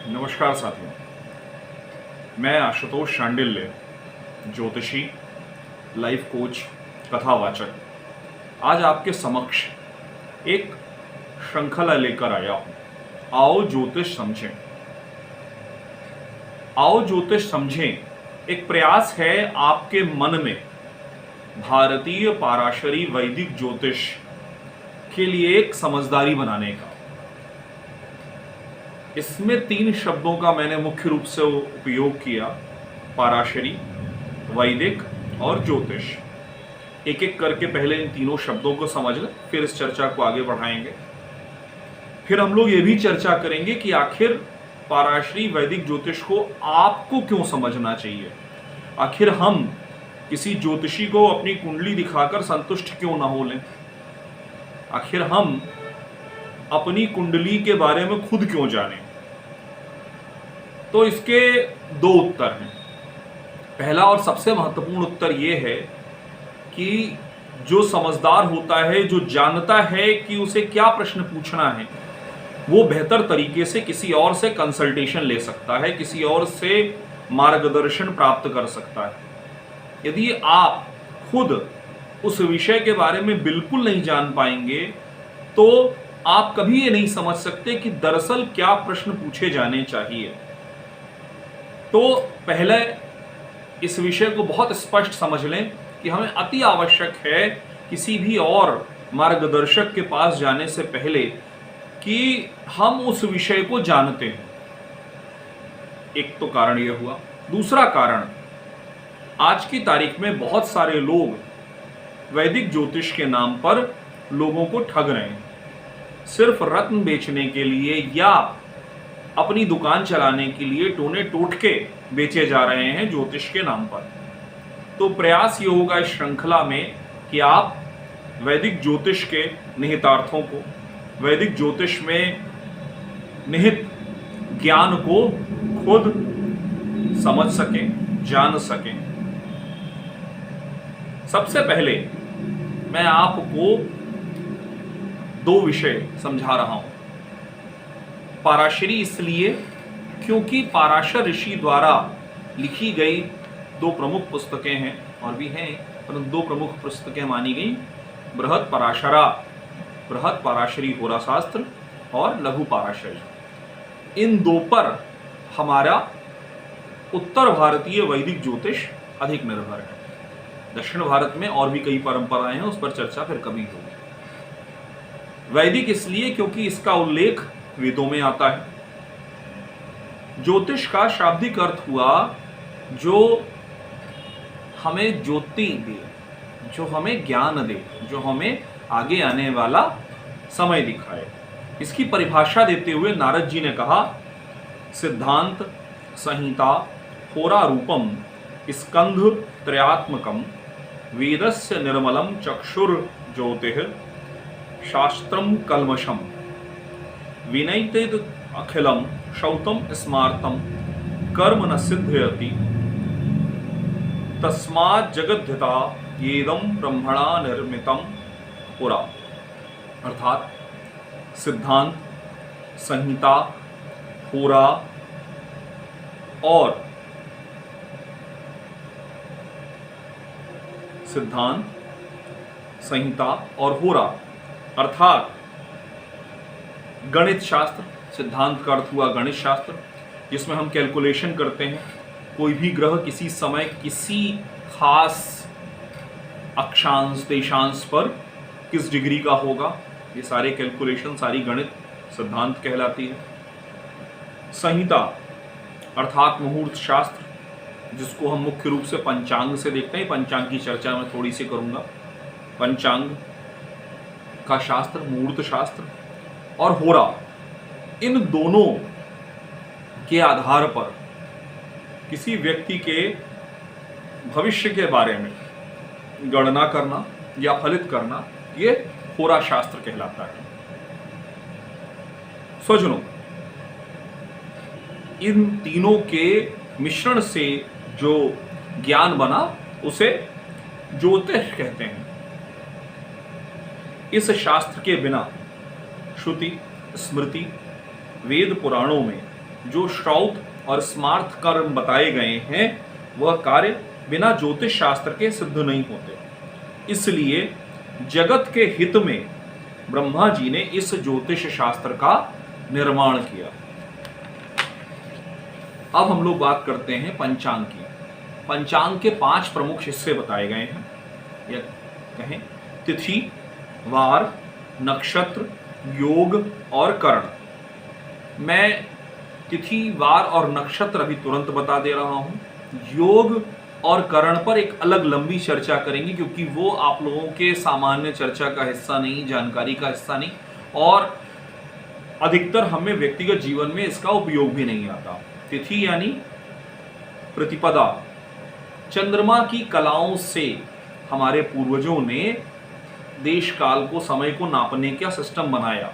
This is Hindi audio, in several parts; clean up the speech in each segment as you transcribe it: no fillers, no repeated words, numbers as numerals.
नमस्कार साथियों, मैं आशुतोष शांडिल्य, ज्योतिषी, लाइफ कोच, कथावाचक, आज आपके समक्ष एक श्रृंखला लेकर आया हूं। आओ ज्योतिष समझें। आओ ज्योतिष समझें एक प्रयास है आपके मन में भारतीय पाराशरी वैदिक ज्योतिष के लिए एक समझदारी बनाने का। इसमें 3 शब्दों का मैंने मुख्य रूप से उपयोग किया, पाराशरी, वैदिक और ज्योतिष। एक एक करके पहले इन तीनों शब्दों को समझ लें, फिर इस चर्चा को आगे बढ़ाएंगे। फिर हम लोग ये भी चर्चा करेंगे कि आखिर पाराशरी वैदिक ज्योतिष को आपको क्यों समझना चाहिए। आखिर हम किसी ज्योतिषी को अपनी कुंडली दिखाकर संतुष्ट क्यों ना हो लें। आखिर हम अपनी कुंडली के बारे में खुद क्यों जानें। तो इसके 2 उत्तर हैं। पहला और सबसे महत्वपूर्ण उत्तर यह है कि जो समझदार होता है, जो जानता है कि उसे क्या प्रश्न पूछना है, वो बेहतर तरीके से किसी और से कंसल्टेशन ले सकता है, किसी और से मार्गदर्शन प्राप्त कर सकता है। यदि आप खुद उस विषय के बारे में बिल्कुल नहीं जान पाएंगे तो आप कभी ये नहीं समझ सकते कि दरअसल क्या प्रश्न पूछे जाने चाहिए। तो पहले इस विषय को बहुत स्पष्ट समझ लें कि हमें अति आवश्यक है किसी भी और मार्गदर्शक के पास जाने से पहले कि हम उस विषय को जानते हैं। एक तो कारण यह हुआ। दूसरा कारण, आज की तारीख में बहुत सारे लोग वैदिक ज्योतिष के नाम पर लोगों को ठग रहे हैं। सिर्फ रत्न बेचने के लिए या अपनी दुकान चलाने के लिए टोने टोटके बेचे जा रहे हैं ज्योतिष के नाम पर। तो प्रयास ये होगा इस श्रृंखला में कि आप वैदिक ज्योतिष के निहितार्थों को, वैदिक ज्योतिष में निहित ज्ञान को खुद समझ सकें, जान सकें। सबसे पहले मैं आपको 2 विषय समझा रहा हूं। पाराशरी इसलिए क्योंकि पराशर ऋषि द्वारा लिखी गई 2 प्रमुख पुस्तकें हैं, और भी हैं, परंतु 2 प्रमुख पुस्तकें मानी गई, बृहत पराशरी होरा शास्त्र और लघु पाराशरी। इन 2 पर हमारा उत्तर भारतीय वैदिक ज्योतिष अधिक निर्भर है। दक्षिण भारत में और भी कई परंपराएं हैं, उस पर चर्चा फिर कभी होगी। वैदिक इसलिए क्योंकि इसका उल्लेख वेदों में आता है। ज्योतिष का शाब्दिक अर्थ हुआ जो हमें ज्योति दे, जो हमें ज्ञान दे, जो हमें आगे आने वाला समय दिखाए। इसकी परिभाषा देते हुए नारद जी ने कहा, सिद्धांत संहिता होरा रूपम स्कंध त्रयात्मकम वेदस्य निर्मलम चक्षुर ज्योतिः शास्त्रम कल्मषम विनैतेद अखिलम शौतम स्मार्तम कर्म न सिद्धयति तस्मात् जगद्धिता येदम ब्रह्मणा निर्मितम पुरा। अर्थात सिद्धांत, संहिता, होरा और सिद्धांत, संहिता और होरा अर्थात गणित शास्त्र। सिद्धांत का अर्थ हुआ गणित शास्त्र, जिसमें हम कैलकुलेशन करते हैं कोई भी ग्रह किसी समय किसी खास अक्षांश देशांश पर किस डिग्री का होगा। ये सारे कैलकुलेशन, सारी गणित सिद्धांत कहलाती है। संहिता अर्थात मुहूर्त शास्त्र, जिसको हम मुख्य रूप से पंचांग से देखते हैं। पंचांग की चर्चा मैं थोड़ी सी करूंगा। पंचांग का शास्त्र, मुहूर्त शास्त्र और होरा, इन दोनों के आधार पर किसी व्यक्ति के भविष्य के बारे में गणना करना या फलित करना, ये होरा शास्त्र कहलाता है। स्वजनों, इन तीनों के मिश्रण से जो ज्ञान बना उसे ज्योतिष कहते हैं। इस शास्त्र के बिना श्रुति, स्मृति, वेद पुराणों में जो श्रौत और स्मार्थ कर्म बताए गए हैं वह कार्य बिना ज्योतिष शास्त्र के सिद्ध नहीं होते। इसलिए जगत के हित में ब्रह्मा जी ने इस ज्योतिष शास्त्र का निर्माण किया। अब हम लोग बात करते हैं पंचांग की। पंचांग के 5 प्रमुख हिस्से बताए गए हैं, या कहें तिथि, वार, नक्षत्र, योग और करण। मैं तिथि, वार और नक्षत्र अभी तुरंत बता दे रहा हूं। योग और करण पर एक अलग लंबी चर्चा करेंगे, क्योंकि वो आप लोगों के सामान्य चर्चा का हिस्सा नहीं, जानकारी का हिस्सा नहीं, और अधिकतर हमें व्यक्तिगत जीवन में इसका उपयोग भी नहीं आता। तिथि यानी प्रतिपदा। चंद्रमा की कलाओं से हमारे पूर्वजों ने देश काल को, समय को नापने का सिस्टम बनाया,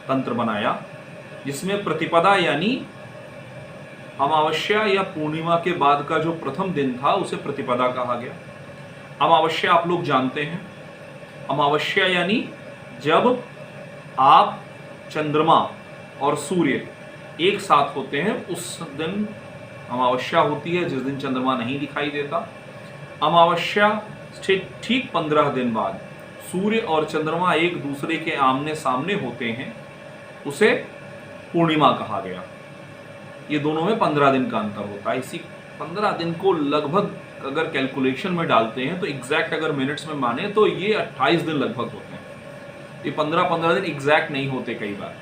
तंत्र बनाया, जिसमें प्रतिपदा यानी अमावस्या या पूर्णिमा के बाद का जो प्रथम दिन था उसे प्रतिपदा कहा गया। अमावस्या आप लोग जानते हैं। अमावस्या यानी जब आप चंद्रमा और सूर्य एक साथ होते हैं उस दिन अमावस्या होती है, जिस दिन चंद्रमा नहीं दिखाई देता। अमावस्या से ठीक 15 दिन बाद सूर्य और चंद्रमा एक दूसरे के आमने सामने होते हैं, उसे पूर्णिमा कहा गया। ये दोनों में 15 दिन का अंतर होता है। इसी 15 दिन को लगभग अगर कैलकुलेशन में डालते हैं तो एग्जैक्ट अगर मिनट्स में माने तो ये 28 दिन लगभग होते हैं। ये 15-15 दिन एग्जैक्ट नहीं होते कई बार,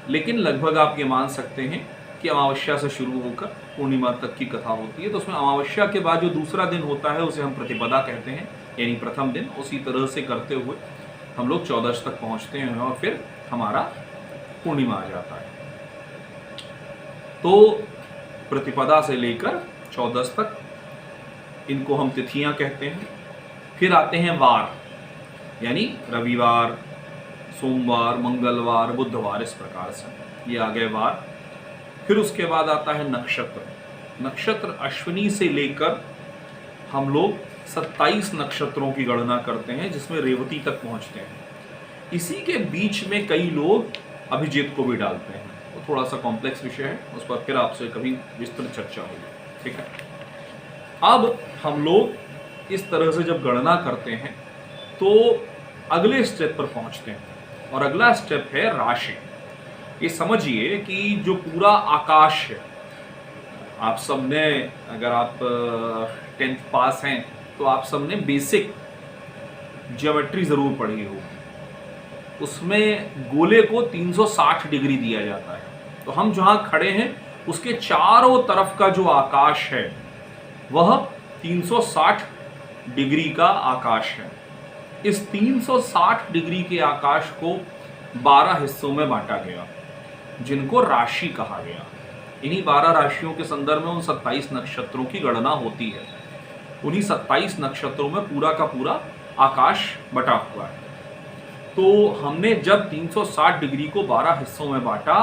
लेकिन लगभग आप ये मान सकते हैं कि अमावस्या से शुरू होकर पूर्णिमा तक की कथा होती है। तो उसमें अमावस्या के बाद जो दूसरा दिन होता है उसे हम प्रतिपदा कहते हैं, यानी प्रथम दिन। उसी तरह से करते हुए हम लोग 14 तक पहुंचते हैं और फिर हमारा पूर्णिमा आ जाता है। तो प्रतिपदा से लेकर 14 तक इनको हम तिथियां कहते हैं। फिर आते हैं वार, यानी रविवार, सोमवार, मंगलवार, बुधवार, इस प्रकार से ये आ गए वार। फिर उसके बाद आता है नक्षत्र। नक्षत्र अश्विनी से लेकर हम लोग 27 नक्षत्रों की गणना करते हैं, जिसमें रेवती तक पहुंचते हैं। इसी के बीच में कई लोग अभिजीत को भी डालते हैं। वो थोड़ा सा कॉम्प्लेक्स विषय है, उस पर फिर आपसे कभी विस्तृत चर्चा होगी, ठीक है। अब हम लोग इस तरह से जब गणना करते हैं तो अगले स्टेप पर पहुंचते हैं, और अगला स्टेप है राशि। ये समझिए कि जो पूरा आकाश है, आप सबने, अगर आप 10th पास हैं तो आप सबने बेसिक ज्योमेट्री जरूर पढ़ी होगी। उसमें गोले को 360 डिग्री दिया जाता है। तो हम जहां खड़े हैं उसके चारों तरफ का जो आकाश है वह 360 डिग्री का आकाश है। इस 360 डिग्री के आकाश को 12 हिस्सों में बांटा गया, जिनको राशि कहा गया। इन्हीं 12 राशियों के संदर्भ में उन 27 नक्षत्रों की गणना होती है। उन्हीं 27 नक्षत्रों में पूरा का पूरा आकाश बटा हुआ है। तो हमने जब 360 डिग्री को 12 हिस्सों में बांटा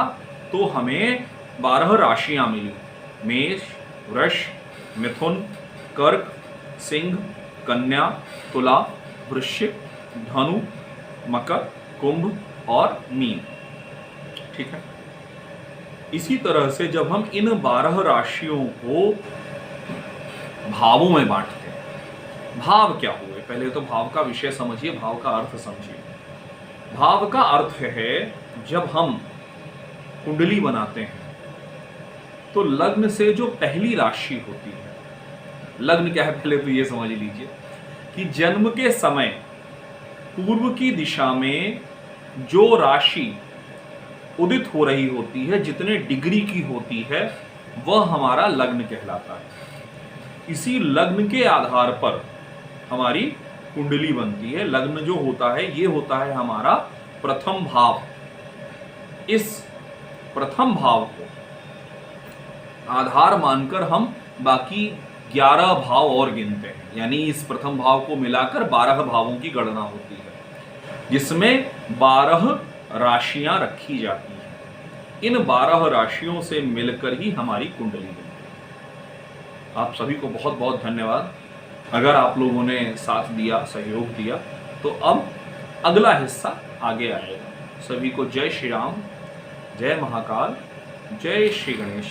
तो हमें 12 राशियां मिली। मेष, वृष, मिथुन, कर्क, सिंह, कन्या, तुला, वृश्चिक, धनु, मकर, कुंभ और मीन, ठीक है। इसी तरह से जब हम इन 12 राशियों को भावों में बांटते हैं, भाव क्या हुए, पहले तो भाव का विषय समझिए, भाव का अर्थ समझिए। भाव का अर्थ है जब हम कुंडली बनाते हैं तो लग्न से जो पहली राशि होती है, लग्न क्या है पहले तो ये समझ लीजिए कि जन्म के समय पूर्व की दिशा में जो राशि उदित हो रही होती है, जितने डिग्री की होती है, वह हमारा लग्न कहलाता है। इसी लग्न के आधार पर हमारी कुंडली बनती है। लग्न जो होता है ये होता है हमारा प्रथम भाव। इस प्रथम भाव को आधार मानकर हम बाकी 11 भाव और गिनते हैं, यानी इस प्रथम भाव को मिलाकर 12 भावों की गणना होती है, जिसमें 12 राशियां रखी जाती हैं। इन 12 राशियों से मिलकर ही हमारी कुंडली बनती है। आप सभी को बहुत बहुत धन्यवाद। अगर आप लोगों ने साथ दिया, सहयोग दिया, तो अब अगला हिस्सा आगे आएगा। सभी को जय श्री राम, जय महाकाल, जय श्री गणेश।